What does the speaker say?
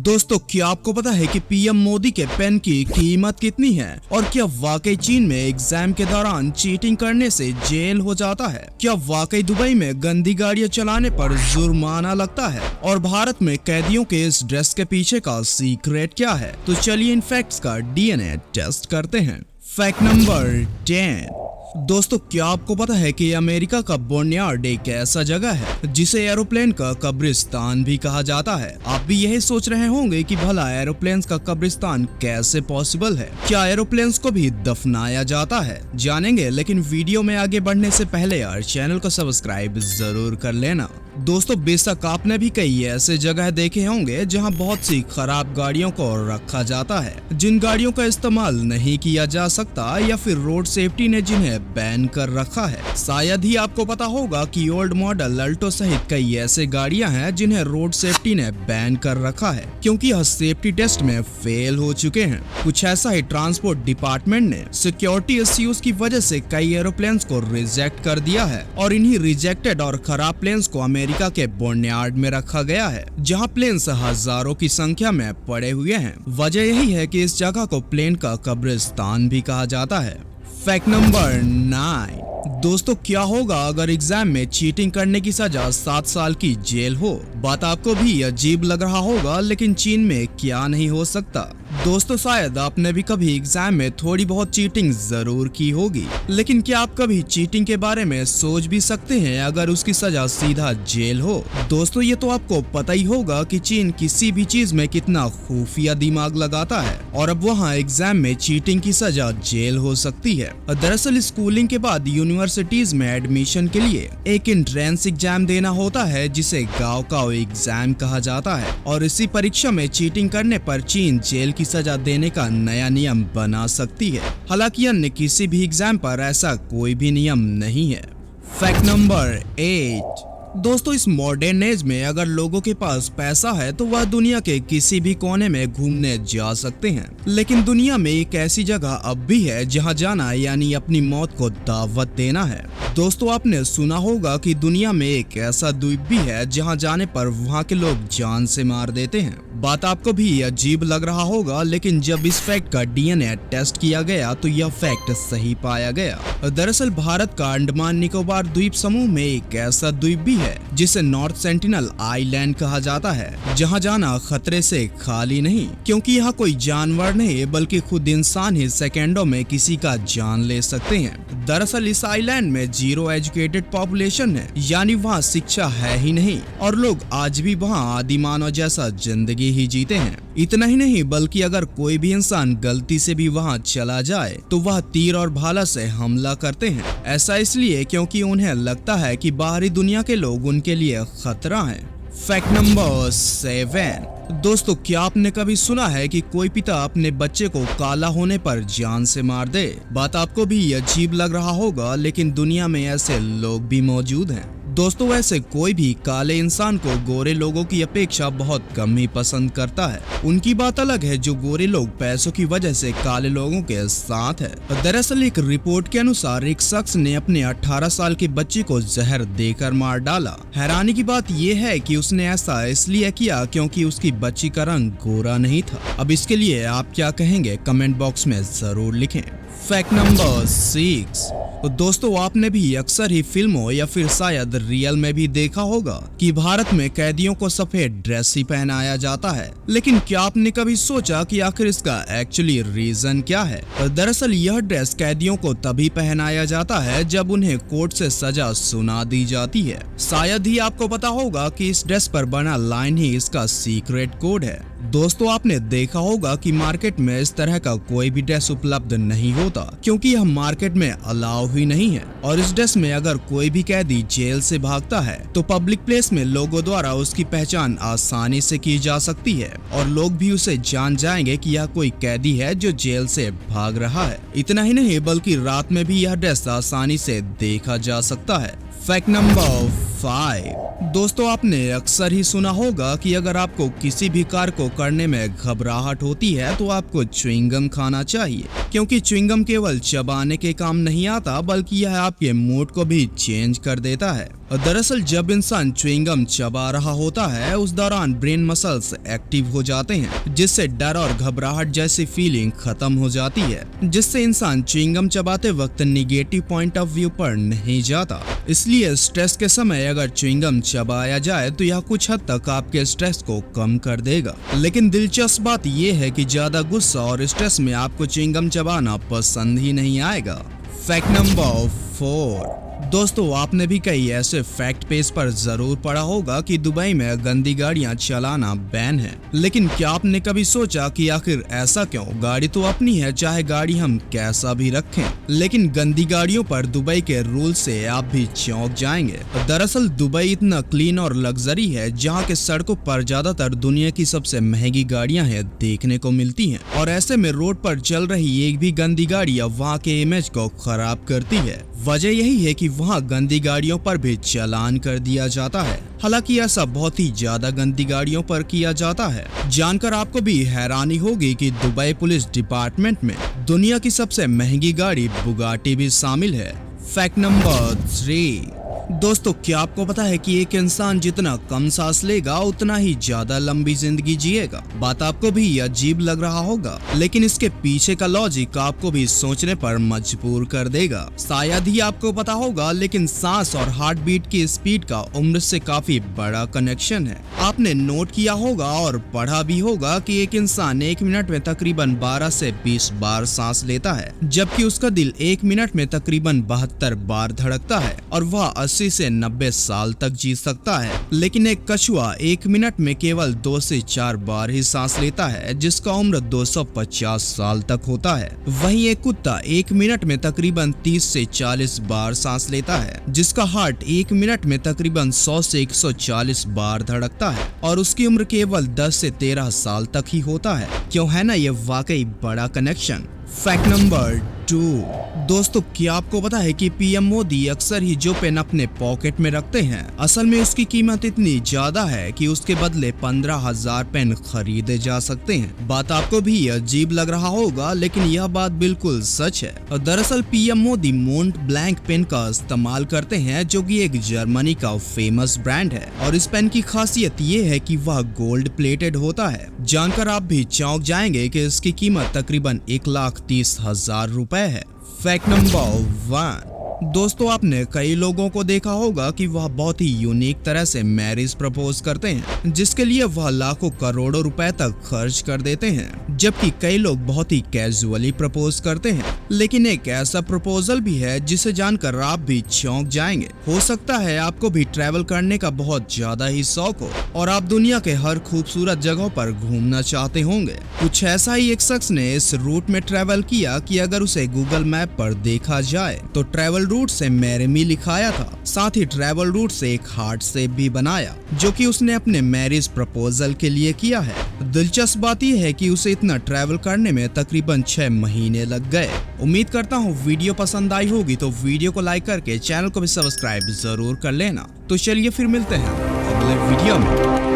दोस्तों, क्या आपको पता है कि पीएम मोदी के पेन की कीमत कितनी है? और क्या वाकई चीन में एग्जाम के दौरान चीटिंग करने से जेल हो जाता है? क्या वाकई दुबई में गंदी गाड़ियां चलाने पर जुर्माना लगता है? और भारत में कैदियों के इस ड्रेस के पीछे का सीक्रेट क्या है? तो चलिए इन फैक्ट्स का डीएनए टेस्ट करते हैं। Fact number 10। दोस्तों, क्या आपको पता है कि अमेरिका का बोर्नयार्ड एक ऐसा जगह है जिसे एरोप्लेन का कब्रिस्तान भी कहा जाता है। आप भी यही सोच रहे होंगे कि भला एरोप्लेन का कब्रिस्तान कैसे पॉसिबल है? क्या एरोप्लेन्स को भी दफनाया जाता है? जानेंगे, लेकिन वीडियो में आगे बढ़ने से पहले यार चैनल को सब्सक्राइब जरूर कर लेना। दोस्तों, बेशक आपने भी कई ऐसे जगह देखे होंगे जहां बहुत सी खराब गाड़ियों को रखा जाता है, जिन गाड़ियों का इस्तेमाल नहीं किया जा सकता या फिर रोड सेफ्टी ने जिन्हें बैन कर रखा है। शायद ही आपको पता होगा कि ओल्ड मॉडल अल्टो सहित कई ऐसे गाड़ियां हैं जिन्हें रोड सेफ्टी ने बैन कर रखा है क्योंकि यह सेफ्टी टेस्ट में फेल हो चुके हैं। कुछ ऐसा ही ट्रांसपोर्ट डिपार्टमेंट ने सिक्योरिटी इश्यूज की वजह से कई एरोप्लेन्स को रिजेक्ट कर दिया है और इन्हीं रिजेक्टेड और खराब प्लेन्स को अमेरिका के बोर्नयार्ड में रखा गया है, जहां प्लेन्स हजारों की संख्या में पड़े हुए हैं। वजह यही है कि इस जगह को प्लेन का कब्रिस्तान भी कहा जाता है। Fact number 9। दोस्तों, क्या होगा अगर एग्जाम में चीटिंग करने की सजा 7 साल की जेल हो? बात आपको भी अजीब लग रहा होगा, लेकिन चीन में क्या नहीं हो सकता। दोस्तों, शायद आपने भी कभी एग्जाम में थोड़ी बहुत चीटिंग जरूर की होगी, लेकिन क्या आप कभी चीटिंग के बारे में सोच भी सकते हैं अगर उसकी सजा सीधा जेल हो? दोस्तों, ये तो आपको पता ही होगा कि चीन किसी भी चीज में कितना खुफिया दिमाग लगाता है और अब वहाँ एग्जाम में चीटिंग की सजा जेल हो सकती है। दरअसल स्कूलिंग के बाद यूनिवर्सिटीज में एडमिशन के लिए एक एंट्रेंस एग्जाम देना होता है जिसे गाँव का एग्जाम कहा जाता है, और इसी परीक्षा में चीटिंग करने पर चीन जेल की सजा देने का नया नियम बना सकती है। हालांकि अन्य किसी भी एग्जाम पर ऐसा कोई भी नियम नहीं है। Fact number 8। दोस्तों, इस मॉडर्न एज में अगर लोगों के पास पैसा है तो वह दुनिया के किसी भी कोने में घूमने जा सकते हैं, लेकिन दुनिया में एक ऐसी जगह अब भी है जहां जाना यानी अपनी मौत को दावत देना है। दोस्तों, आपने सुना होगा कि दुनिया में एक ऐसा द्वीप भी है जहां जाने पर वहां के लोग जान से मार देते हैं। बात आपको भी अजीब लग रहा होगा, लेकिन जब इस फैक्ट का डीएनए टेस्ट किया गया तो यह फैक्ट सही पाया गया। दरअसल भारत का अंडमान निकोबार द्वीप समूह में एक ऐसा द्वीप भी है जिसे नॉर्थ सेंटिनल आइलैंड कहा जाता है, जहां जाना खतरे से खाली नहीं, क्योंकि यहाँ कोई जानवर नहीं बल्कि खुद इंसान ही सेकेंडों में किसी का जान ले सकते हैं। दरअसल इस आइलैंड में जीरो एजुकेटेड पॉपुलेशन है, यानी वहाँ शिक्षा है ही नहीं और लोग आज भी वहाँ आदि मानव जैसा जिंदगी ही जीते हैं। इतना ही नहीं बल्कि अगर कोई भी इंसान गलती से भी वहाँ चला जाए तो वह तीर और भाला से हमला करते हैं। ऐसा इसलिए क्योंकि उन्हें लगता है कि बाहरी दुनिया के लोग उनके लिए खतरा हैं। Fact number 7। दोस्तों, क्या आपने कभी सुना है कि कोई पिता अपने बच्चे को काला होने पर जान से मार दे? बात आपको भी अजीब लग रहा होगा, लेकिन दुनिया में ऐसे लोग भी मौजूद हैं। दोस्तों, वैसे कोई भी काले इंसान को गोरे लोगों की अपेक्षा बहुत कम ही पसंद करता है। उनकी बात अलग है जो गोरे लोग पैसों की वजह से काले लोगों के साथ है। दरअसल एक रिपोर्ट के अनुसार एक शख्स ने अपने 18 साल के बच्चे को जहर देकर मार डाला। हैरानी की बात यह है कि उसने ऐसा इसलिए किया क्योंकि उसकी बच्ची का रंग गोरा नहीं था। अब इसके लिए आप क्या कहेंगे? कमेंट बॉक्स में जरूर लिखें। Fact number 6। दोस्तों, आपने भी अक्सर ही फिल्मों या फिर शायद रियल में भी देखा होगा कि भारत में कैदियों को सफेद ड्रेस ही पहनाया जाता है, लेकिन क्या आपने कभी सोचा कि आखिर इसका एक्चुअली रीजन क्या है? दरअसल यह ड्रेस कैदियों को तभी पहनाया जाता है जब उन्हें कोर्ट से सजा सुना दी जाती है। शायद ही आपको पता होगा कि इस ड्रेस पर बना लाइन ही इसका सीक्रेट कोड है। दोस्तों, आपने देखा होगा कि मार्केट में इस तरह का कोई भी ड्रेस उपलब्ध नहीं होता क्योंकि यह मार्केट में अलाउ ही नहीं है, और इस ड्रेस में अगर कोई भी कैदी जेल से भागता है तो पब्लिक प्लेस में लोगों द्वारा उसकी पहचान आसानी से की जा सकती है और लोग भी उसे जान जाएंगे कि यह कोई कैदी है जो जेल से भाग रहा है। इतना ही नहीं बल्कि रात में भी यह ड्रेस आसानी से देखा जा सकता है। Fact number 5। दोस्तों आपने अक्सर ही सुना होगा कि अगर आपको किसी भी कार्य को करने में घबराहट होती है तो आपको च्युइंगम खाना चाहिए, क्योंकि च्युइंगम केवल चबाने के काम नहीं आता बल्कि यह आपके मूड को भी चेंज कर देता है। दरअसल जब इंसान च्युइंगम चबा रहा होता है उस दौरान ब्रेन मसल्स एक्टिव हो जाते हैं, जिससे डर और घबराहट जैसी फीलिंग खत्म हो जाती है, जिससे इंसान च्युइंगम चबाते वक्त निगेटिव पॉइंट ऑफ व्यू पर नहीं जाता। इसलिए स्ट्रेस के समय अगर च्युइंगम चबाया जाए तो यह कुछ हद तक आपके स्ट्रेस को कम कर देगा। लेकिन दिलचस्प बात यह है कि ज्यादा गुस्सा और स्ट्रेस में आपको च्युइंगम चबाना पसंद ही नहीं आएगा। Fact number 4। दोस्तों आपने भी कई ऐसे फैक्ट पेज पर जरूर पढ़ा होगा कि दुबई में गंदी गाड़ियां चलाना बैन है, लेकिन क्या आपने कभी सोचा कि आखिर ऐसा क्यों? गाड़ी तो अपनी है, चाहे गाड़ी हम कैसा भी रखें, लेकिन गंदी गाड़ियों पर दुबई के रूल से आप भी चौंक जाएंगे। दरअसल दुबई इतना क्लीन और लग्जरी है जहाँ के सड़कों पर ज्यादातर दुनिया की सबसे महंगी गाड़ियां हैं देखने को मिलती हैं, और ऐसे में रोड पर चल रही एक भी गंदी गाड़ी वहाँ के इमेज को खराब करती है। वजह यही है कि वहाँ गंदी गाड़ियों पर भी चालान कर दिया जाता है। हालांकि ऐसा बहुत ही ज्यादा गंदी गाड़ियों पर किया जाता है। जानकर आपको भी हैरानी होगी कि दुबई पुलिस डिपार्टमेंट में दुनिया की सबसे महंगी गाड़ी बुगाटी भी शामिल है। Fact number 3। दोस्तों क्या आपको पता है कि एक इंसान जितना कम सांस लेगा उतना ही ज्यादा लंबी जिंदगी जिएगा? बात आपको भी अजीब लग रहा होगा, लेकिन इसके पीछे का लॉजिक आपको भी सोचने पर मजबूर कर देगा। शायद ही आपको पता होगा, लेकिन सांस और हार्ट बीट की स्पीड का उम्र से काफी बड़ा कनेक्शन है। आपने नोट किया होगा और पढ़ा भी होगा कि एक इंसान 1 मिनट में तकरीबन 12 से 20 बार सांस लेता है, जबकि उसका दिल 1 मिनट में तकरीबन 72 बार धड़कता है और वह 80 से 90 साल तक जी सकता है। लेकिन एक कछुआ 1 मिनट में केवल 2 से 4 बार ही सांस लेता है, जिसका उम्र 250 साल तक होता है। वहीं एक कुत्ता 1 मिनट में तकरीबन 30 से 40 बार सांस लेता है, जिसका हार्ट 1 मिनट में तकरीबन 100 से 140 बार धड़कता है, और उसकी उम्र केवल 10 से 13 साल तक ही होता है। क्यों है ना ये वाकई बड़ा कनेक्शन। Fact number 2। दोस्तों क्या आपको पता है कि पीएम मोदी अक्सर ही जो पेन अपने पॉकेट में रखते हैं, असल में उसकी कीमत इतनी ज्यादा है कि उसके बदले 15,000 पेन खरीदे जा सकते हैं। बात आपको भी अजीब लग रहा होगा, लेकिन यह बात बिल्कुल सच है। दरअसल PM Modi Mont Blanc pen का इस्तेमाल करते हैं, जो कि एक जर्मनी का फेमस ब्रांड है, और इस पेन की खासियत ये है कि वह गोल्ड प्लेटेड होता है। जानकर आप भी चौंक जाएंगे कि इसकी कीमत तकरीबन 1,30,000 रुपए है। Fact number 1। दोस्तों आपने कई लोगों को देखा होगा कि वह बहुत ही यूनिक तरह से मैरिज प्रपोज करते हैं, जिसके लिए वह लाखों करोड़ों रुपए तक खर्च कर देते हैं, जबकि कई लोग बहुत ही कैजुअली प्रपोज करते हैं। लेकिन एक ऐसा प्रपोजल भी है जिसे जानकर आप भी चौंक जाएंगे। हो सकता है आपको भी ट्रैवल करने का बहुत ज्यादा ही शौक हो और आप दुनिया के हर खूबसूरत जगहों पर घूमना चाहते होंगे। कुछ ऐसा ही एक शख्स ने इस रूट में ट्रैवल किया कि अगर उसे गूगल मैप पर देखा जाए तो ट्रैवल रूट से मैरिमी लिखाया था, साथ ही ट्रैवल रूट से एक हार्ट शेप भी बनाया, जो कि उसने अपने मैरिज प्रपोजल के लिए किया है। दिलचस्प बात यह है कि उसे इतना ट्रैवल करने में तकरीबन 6 महीने लग गए। उम्मीद करता हूँ वीडियो पसंद आई होगी, तो वीडियो को लाइक करके चैनल को भी सब्सक्राइब जरूर कर लेना। तो चलिए फिर मिलते हैं अगले वीडियो में।